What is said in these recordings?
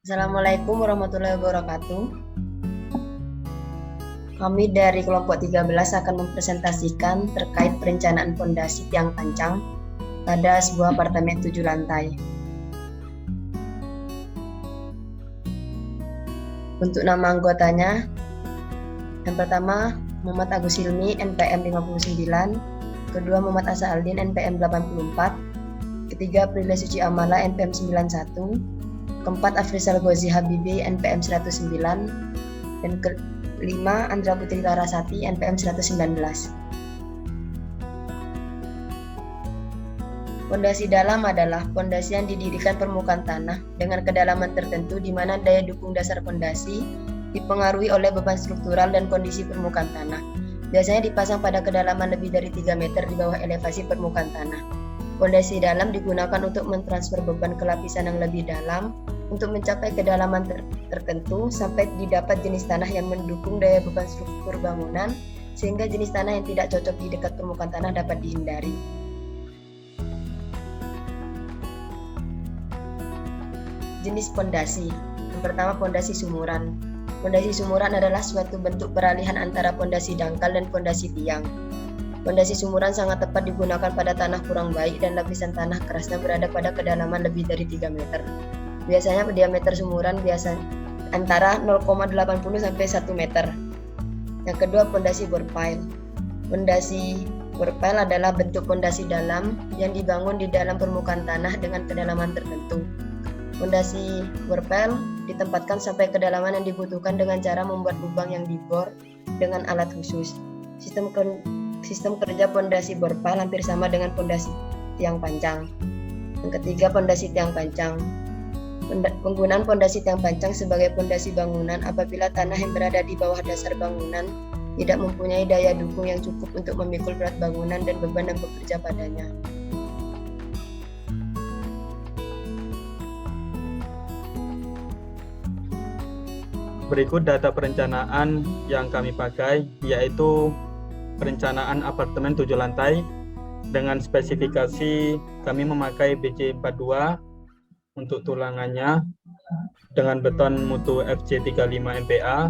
Assalamualaikum warahmatullahi wabarakatuh. Kami dari kelompok 13 akan mempresentasikan terkait perencanaan fondasi tiang pancang pada sebuah apartemen 7 lantai. Untuk nama anggotanya, yang pertama Muhammad Agus Hilmi NPM 59, kedua Muhammad Asa Aldin NPM 84, ketiga Prilly Suci Amala NPM 91, keempat Afrizal Gozi Habibi NPM 109, dan kelima Andra Putri Larasati NPM 119. Fondasi dalam adalah fondasi yang didirikan permukaan tanah dengan kedalaman tertentu di mana daya dukung dasar fondasi dipengaruhi oleh beban struktural dan kondisi permukaan tanah. Biasanya dipasang pada kedalaman lebih dari 3 meter di bawah elevasi permukaan tanah. Fondasi dalam digunakan untuk mentransfer beban ke lapisan yang lebih dalam untuk mencapai kedalaman tertentu sampai didapat jenis tanah yang mendukung daya beban struktur bangunan sehingga jenis tanah yang tidak cocok di dekat permukaan tanah dapat dihindari. Jenis fondasi. Yang pertama, fondasi sumuran. Fondasi sumuran adalah suatu bentuk peralihan antara fondasi dangkal dan fondasi tiang. Fondasi sumuran sangat tepat digunakan pada tanah kurang baik dan lapisan tanah kerasnya berada pada kedalaman lebih dari 3 meter. Biasanya diameter sumuran biasa antara 0,80 sampai 1 meter. Yang kedua, fondasi bore pile. Fondasi bore pile adalah bentuk fondasi dalam yang dibangun di dalam permukaan tanah dengan kedalaman tertentu. Fondasi bore pile ditempatkan sampai kedalaman yang dibutuhkan dengan cara membuat lubang yang dibor dengan alat khusus. Sistem kerja fondasi bore pile hampir sama dengan fondasi tiang pancang. Yang ketiga, fondasi tiang pancang. Penggunaan fondasi tiang pancang sebagai fondasi bangunan apabila tanah yang berada di bawah dasar bangunan tidak mempunyai daya dukung yang cukup untuk memikul berat bangunan dan beban yang bekerja padanya. Berikut data perencanaan yang kami pakai, yaitu perencanaan apartemen 7 lantai dengan spesifikasi kami memakai BC42 untuk tulangannya dengan beton mutu FC35 MPa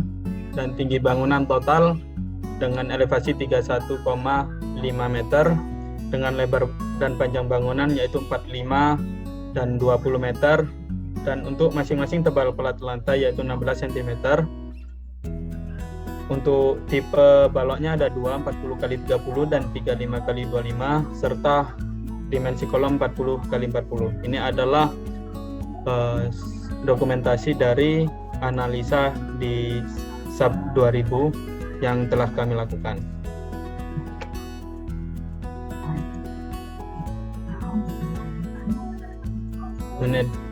dan tinggi bangunan total dengan elevasi 31,5 meter dengan lebar dan panjang bangunan yaitu 45 dan 20 meter. Dan untuk masing-masing tebal pelat lantai yaitu 16 cm. Untuk tipe baloknya ada 2, 40x30 dan 35x25 serta dimensi kolom 40x40. Ini adalah dokumentasi dari analisa di SAP 2000 yang telah kami lakukan.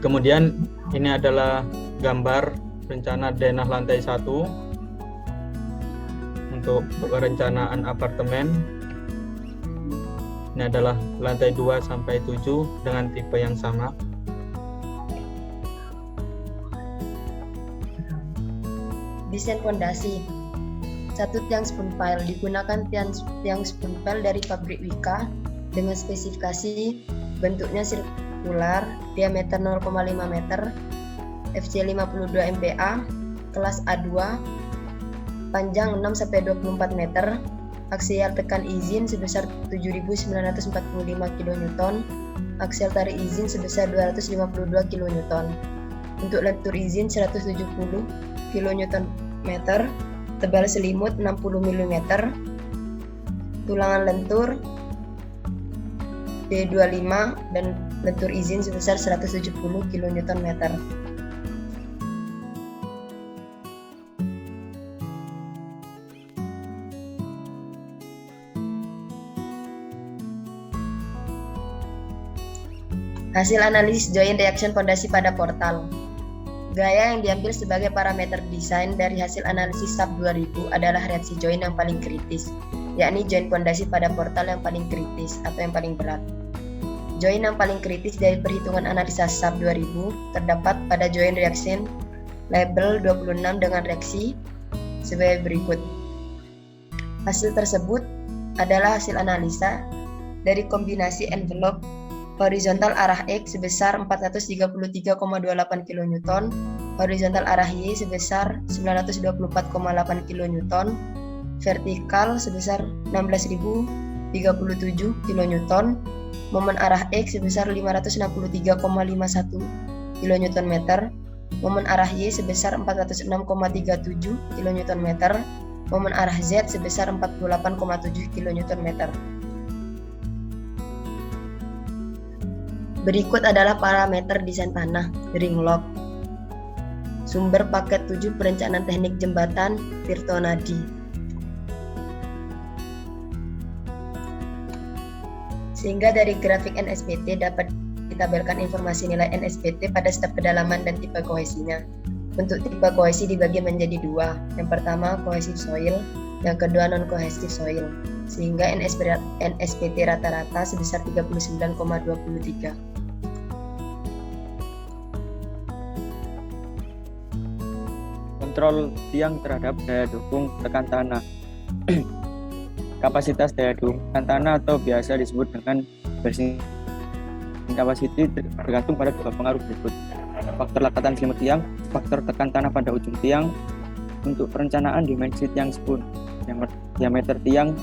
Kemudian ini adalah gambar rencana denah lantai 1 untuk perencanaan apartemen. Ini adalah lantai 2 sampai 7 dengan tipe yang sama. Desain fondasi. Satu tiang spoon pile digunakan tiang spoon pile dari pabrik Wika dengan spesifikasi bentuknya sirkular, diameter 0,5 meter, FC 52 MPa, kelas A2, panjang 6-24 meter, aksial tekan izin sebesar 7.945 kN, aksial tarik izin sebesar 252 kN. Untuk lentur izin 170 kN, tebal selimut 60 mm, tulangan lentur D25 dan lentur izin sebesar 170 kN. Hasil analisis joint reaction fondasi pada portal. Gaya yang diambil sebagai parameter desain dari hasil analisis SAP 2000 adalah reaksi joint yang paling kritis, yakni joint fondasi pada portal yang paling kritis atau yang paling berat. Joint yang paling kritis dari perhitungan analisa SAP 2000 terdapat pada joint reaction label 26 dengan reaksi sebagai berikut. Hasil tersebut adalah hasil analisa dari kombinasi envelope horizontal arah X sebesar 433,28 kN horizontal arah Y sebesar 924,8 kN, vertikal sebesar 16.037 kN, momen arah X sebesar 563,51 kN, momen arah Y sebesar 406,37 kN, momen arah Z sebesar 48,7 kN. Berikut adalah parameter desain tanah ring log. Sumber paket 7 perencanaan teknik jembatan Tirtonadi. Sehingga dari grafik NSPT dapat ditabelkan informasi nilai NSPT pada setiap kedalaman dan tipe kohesinya. Untuk tipe kohesi dibagi menjadi dua. Yang pertama kohesif soil, yang kedua non kohesif soil. Sehingga NSPT rata-rata sebesar 39,23. Kontrol tiang terhadap daya dukung tekan tanah. Kapasitas daya dukung tekan tanah atau biasa disebut dengan bearing capacity bergantung pada dua pengaruh berikut: faktor lakatan selimut tiang, faktor tekan tanah pada ujung tiang. Untuk perencanaan dimensi tiang spoon, diameter tiang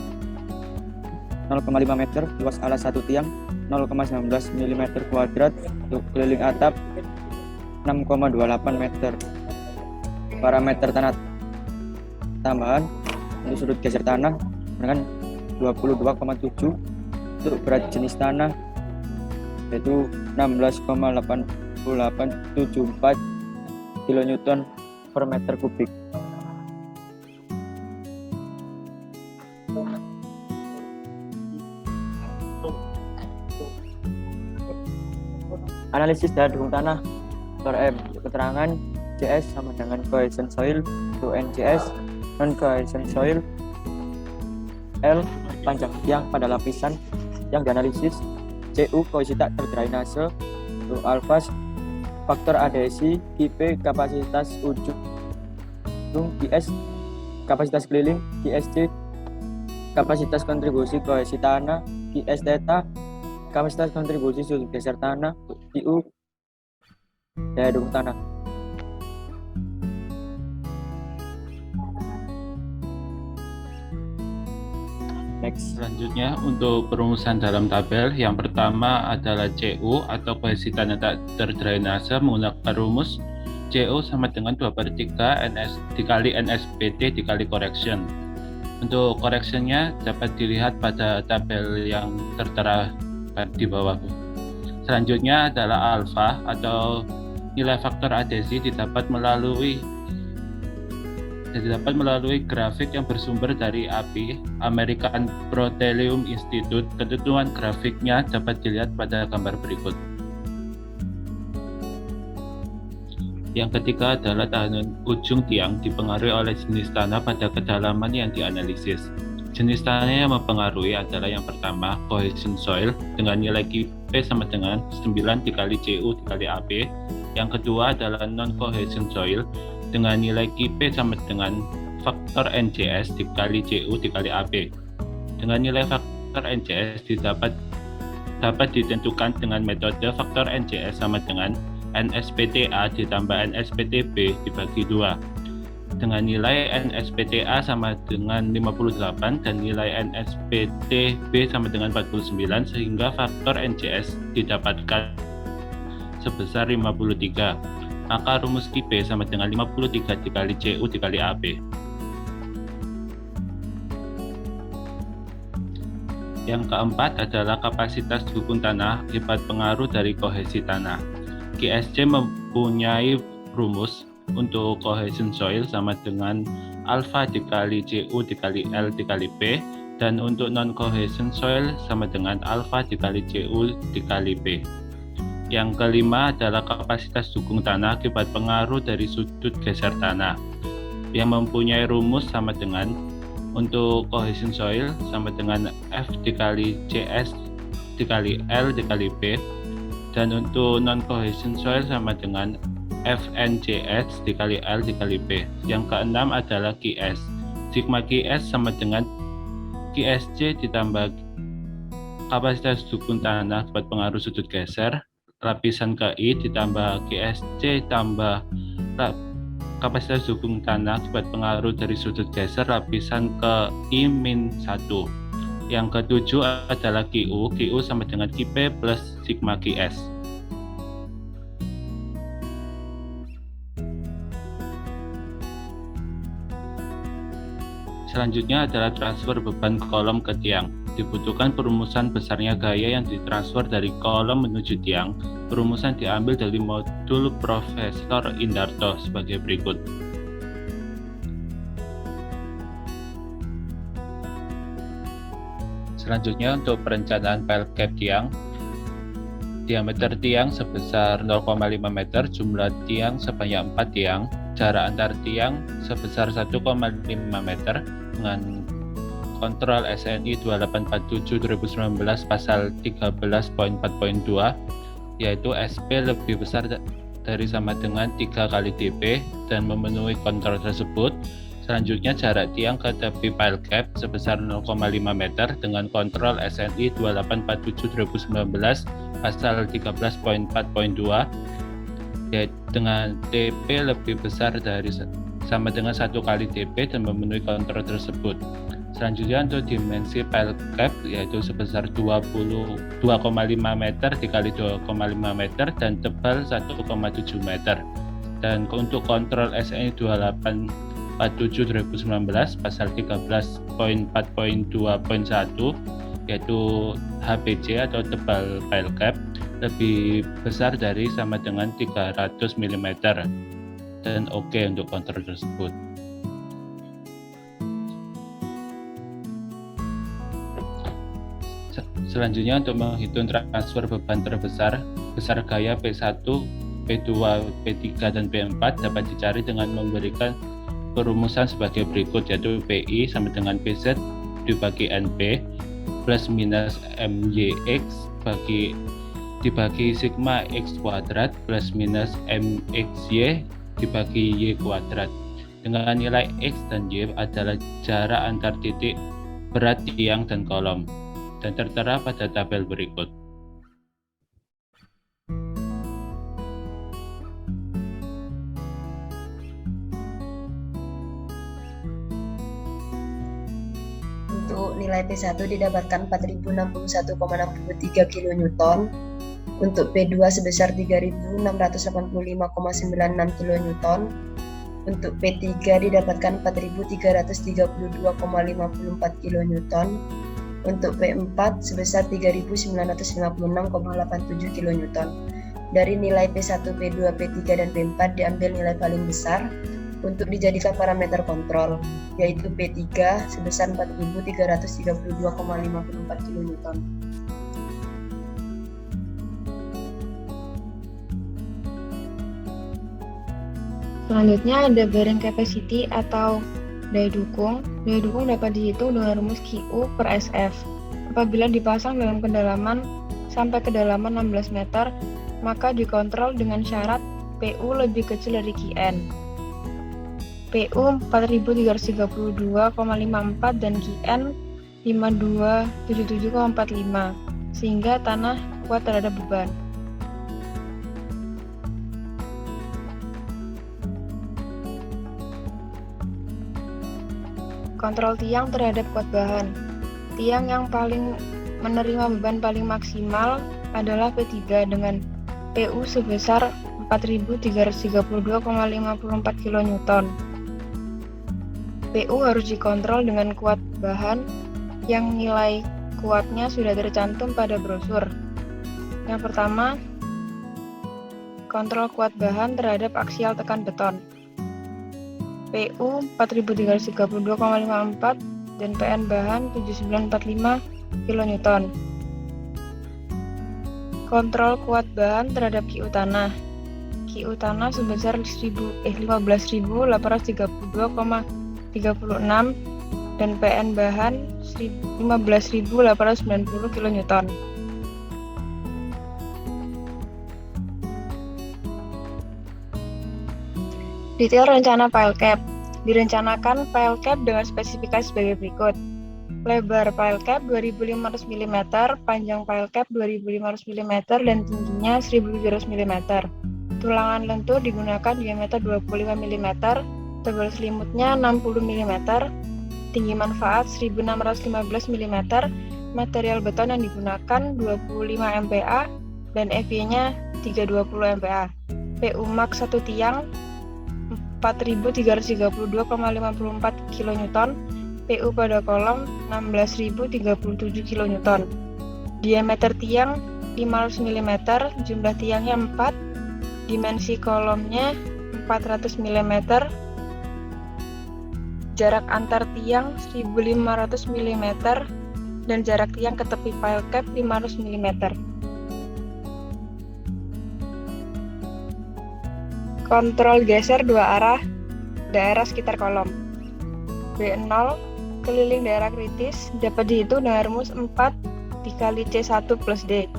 0,5 meter, luas alas satu tiang 0,19 mm kuadrat, untuk keliling atap 6,28 meter. Parameter tanah tambahan untuk sudut geser tanah dengan 22,7, untuk berat jenis tanah yaitu 16,8874 kN per meter kubik. Analisis daya dukung tanah M. Keterangan CS sama dengan cohesion soil, untuk NCS non cohesion soil. L. Panjang tiang pada lapisan yang dianalisis. CU kohesi tak terdrainase. Untuk alfa faktor adhesi. IP kapasitas ujung. QS kapasitas keliling. QSC kapasitas kontribusi kohesi tanah. QS theta kapasitas kontribusi sudut geser tanah. QU daya dukung tanah. Next. Selanjutnya untuk perumusan dalam tabel, yang pertama adalah CU atau kohesi tanah tak terdrainase menggunakan rumus CU sama dengan 2/3 NS dikali NSPT dikali correction. Untuk correctionnya dapat dilihat pada tabel yang tertera di bawah. Selanjutnya adalah alfa atau nilai faktor adhesi didapat melalui grafik yang bersumber dari API, American Petroleum Institute. Ketentuan grafiknya dapat dilihat pada gambar berikut. Yang ketiga adalah tahanan ujung tiang dipengaruhi oleh jenis tanah pada kedalaman yang dianalisis. Jenis tanah yang mempengaruhi adalah yang pertama, cohesion soil dengan nilai KP sama dengan 9 dikali CU dikali AB. Yang kedua adalah non-cohesion soil dengan nilai KP sama dengan faktor NCS dikali CU dikali AB. Dengan nilai faktor NCS dapat ditentukan dengan metode faktor NCS sama dengan NSPTA ditambah NSPTB dibagi 2. Dengan nilai NSPTA sama dengan 58 dan nilai NSPTB sama dengan 49, sehingga faktor NCS didapatkan sebesar 53. Maka rumus KP sama dengan 53 dikali CU dikali AB. Yang keempat adalah kapasitas dukung tanah akibat pengaruh dari kohesi tanah. GSC mempunyai rumus untuk cohesion soil sama dengan alfa dikali CU dikali L dikali P, dan untuk non-cohesion soil sama dengan alfa dikali CU dikali P. Yang kelima adalah kapasitas dukung tanah akibat pengaruh dari sudut geser tanah yang mempunyai rumus sama dengan untuk cohesion soil sama dengan F dikali CS dikali L dikali P, dan untuk non-cohesion soil sama dengan FNCS dikali L dikali P. Yang keenam adalah QS. Sigma QS sama dengan QSC ditambah kapasitas dukung tanah akibat pengaruh sudut geser lapisan KI ditambah QSC tambah kapasitas dukung tanah akibat pengaruh dari sudut geser lapisan ke I-1. Yang ketujuh adalah QU. QU sama dengan QP plus sigma QS. Selanjutnya adalah transfer beban kolom ke tiang. Dibutuhkan perumusan besarnya gaya yang ditransfer dari kolom menuju tiang. Perumusan diambil dari modul Profesor Indarto sebagai berikut. Selanjutnya untuk perencanaan pile cap tiang. Diameter tiang sebesar 0,5 meter, jumlah tiang sebanyak 4 tiang, jarak antar tiang sebesar 1,5 meter dengan kontrol SNI 2847/2019 pasal 13.4.2, yaitu SP lebih besar dari sama dengan 3 kali DP dan memenuhi kontrol tersebut. Selanjutnya jarak tiang ke tepi pile cap sebesar 0,5 meter dengan kontrol SNI 2847/2019 pasal 13.4.2, yaitu dengan TP lebih besar dari sama dengan 1 kali TP dan memenuhi kontrol tersebut. Selanjutnya untuk dimensi pile cap yaitu sebesar 2,5 meter dikali 2,5 meter dan tebal 1,7 meter. Dan untuk kontrol SNI 2847/2019 pasal 13.4.2.1 yaitu HPC atau tebal pile cap lebih besar dari sama dengan 300 mm dan oke untuk kontrol tersebut. Selanjutnya untuk menghitung transfer beban terbesar, besar gaya P1, P2, P3, dan P4 dapat dicari dengan memberikan perumusan sebagai berikut, yaitu PI sama dengan PZ dibagi NP plus minus MYX dibagi sigma X kuadrat plus minus MXY dibagi Y kuadrat, dengan nilai X dan Y adalah jarak antar titik berat tiang dan kolom, dan tertera pada tabel berikut. Untuk nilai P1 didapatkan 4061,63 kN, untuk P2 sebesar 3685,96 kN, untuk P3 didapatkan 4332,54 kN, untuk P4 sebesar 3956,87 kN. Dari nilai P1, P2, P3, dan P4 diambil nilai paling besar untuk dijadikan parameter kontrol, yaitu P3 sebesar 4332,54 kN. Selanjutnya ada bearing capacity atau daya dukung. Daya dukung dapat dihitung dengan rumus QU per SF. Apabila dipasang dalam kedalaman sampai kedalaman 16 meter, maka dikontrol dengan syarat PU lebih kecil dari QN. PU 4332,54 dan QN 5277,45, sehingga tanah kuat terhadap beban. Kontrol tiang terhadap kuat bahan. Tiang yang paling menerima beban paling maksimal adalah P3 dengan PU sebesar 4332,54 kN. PU harus dikontrol dengan kuat bahan yang nilai kuatnya sudah tercantum pada brosur. Yang pertama, kontrol kuat bahan terhadap aksial tekan beton. PU 4332,54 dan PN bahan 7945 kN. Kontrol kuat bahan terhadap QU tanah. QU tanah sebesar 15.832,36 dan PN bahan 15.890 kN. Detail rencana pile cap. Direncanakan pile cap dengan spesifikasi sebagai berikut. Lebar pile cap 2500 mm, panjang pile cap 2500 mm, dan tingginya 1700 mm. Tulangan lentur digunakan diameter 25 mm, tebal selimutnya 60 mm, tinggi manfaat 1615 mm, material beton yang digunakan 25 MPa, dan FY-nya 320 MPa. PU max 1 tiang 4.332,54 kN, PU pada kolom 16.037 kN. Diameter tiang 500 mm, jumlah tiangnya 4, dimensi kolomnya 400 mm, jarak antar tiang 1.500 mm, dan jarak tiang ke tepi pile cap 500 mm. Kontrol geser dua arah daerah sekitar kolom. B0, keliling daerah kritis, dapat dihitung dengan rumus 4 dikali C1 plus D.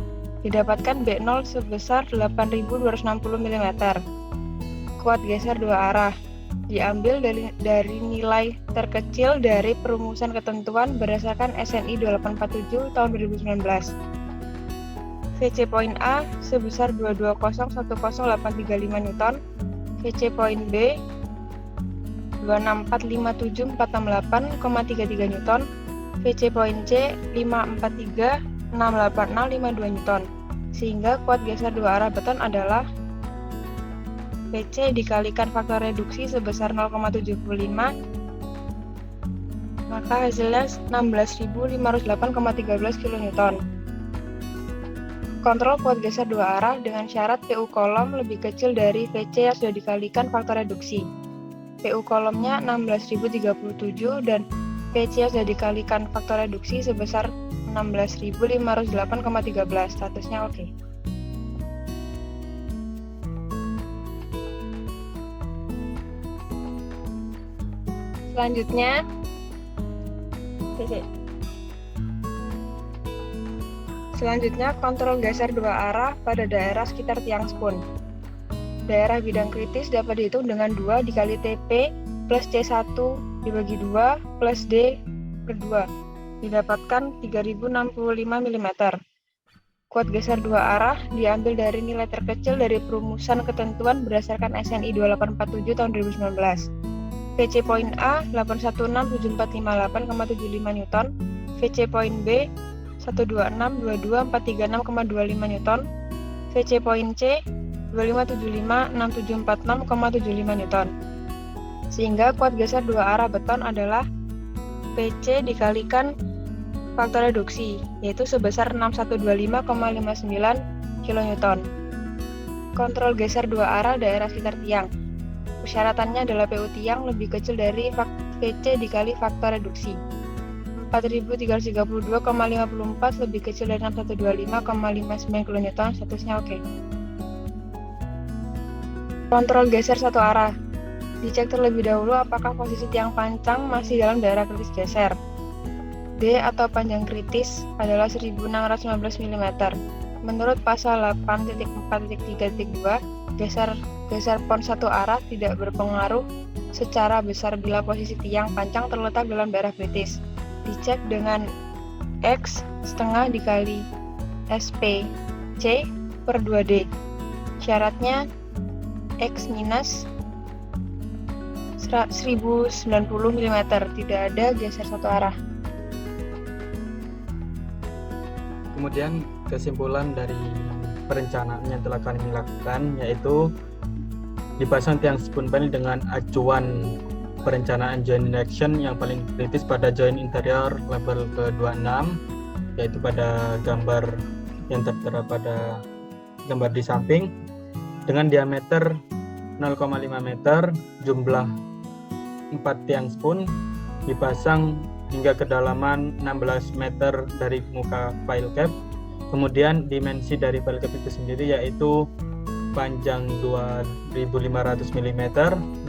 Didapatkan B0 sebesar 8.260 mm. Kuat geser dua arah diambil dari nilai terkecil dari perumusan ketentuan berdasarkan SNI 2847 tahun 2019. VC poin A sebesar 2201083 Newton, VC poin B 2645748,33 Newton, VC poin C 543680652 Newton. Sehingga kuat geser dua arah beton adalah VC dikalikan faktor reduksi sebesar 0,75, maka hasilnya 16.508,13 kN. Kontrol kuat geser dua arah dengan syarat PU kolom lebih kecil dari VC yang sudah dikalikan faktor reduksi. PU kolomnya 16.037 dan VC yang sudah dikalikan faktor reduksi sebesar 16.508,13. Statusnya oke. Selanjutnya, kontrol geser dua arah pada daerah sekitar tiang spun. Daerah bidang kritis dapat dihitung dengan 2 dikali TP plus C1 dibagi 2 plus D per 2. Didapatkan 3065 mm. Kuat geser dua arah diambil dari nilai terkecil dari perumusan ketentuan berdasarkan SNI 2847 tahun 2019. VC poin A 8167458,75 Newton, VC poin B 1262243,625 Newton, VC poin C 257564746,75 Newton. Sehingga kuat geser dua arah beton adalah PC dikalikan faktor reduksi, yaitu sebesar 6125,59 kN. Kontrol geser dua arah daerah sekitar tiang. Persyaratannya adalah PU tiang lebih kecil dari VC dikali faktor reduksi. 4.332,54 lebih kecil dari 6125,59 kN, statusnya oke. Kontrol geser satu arah. Dicek terlebih dahulu apakah posisi tiang pancang masih dalam daerah kritis geser. D atau panjang kritis adalah 1615 mm. Menurut pasal 8.4.3.2, geser pon satu arah tidak berpengaruh secara besar bila posisi tiang pancang terletak dalam daerah kritis. Dicek dengan X setengah dikali SPC per 2D. Syaratnya X minus 1090 mm, tidak ada geser satu arah. Kemudian kesimpulan dari perencanaan yang telah kami lakukan yaitu dipasang tiang spoon panel dengan acuan perencanaan joint direction yang paling kritis pada joint interior level ke-26, yaitu pada gambar yang tertera pada gambar di samping, dengan diameter 0,5 meter, jumlah 4 tiang spoon dipasang hingga kedalaman 16 meter dari muka pile cap. Kemudian dimensi dari pile cap itu sendiri yaitu panjang 2.500 mm,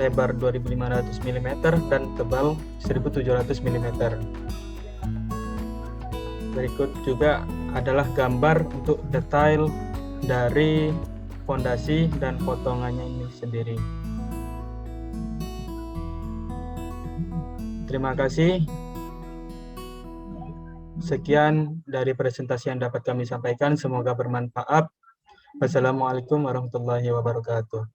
lebar 2.500 mm, dan tebal 1.700 mm. Berikut juga adalah gambar untuk detail dari fondasi dan potongannya ini sendiri. Terima kasih. Sekian dari presentasi yang dapat kami sampaikan, semoga bermanfaat. Wassalamualaikum warahmatullahi wabarakatuh.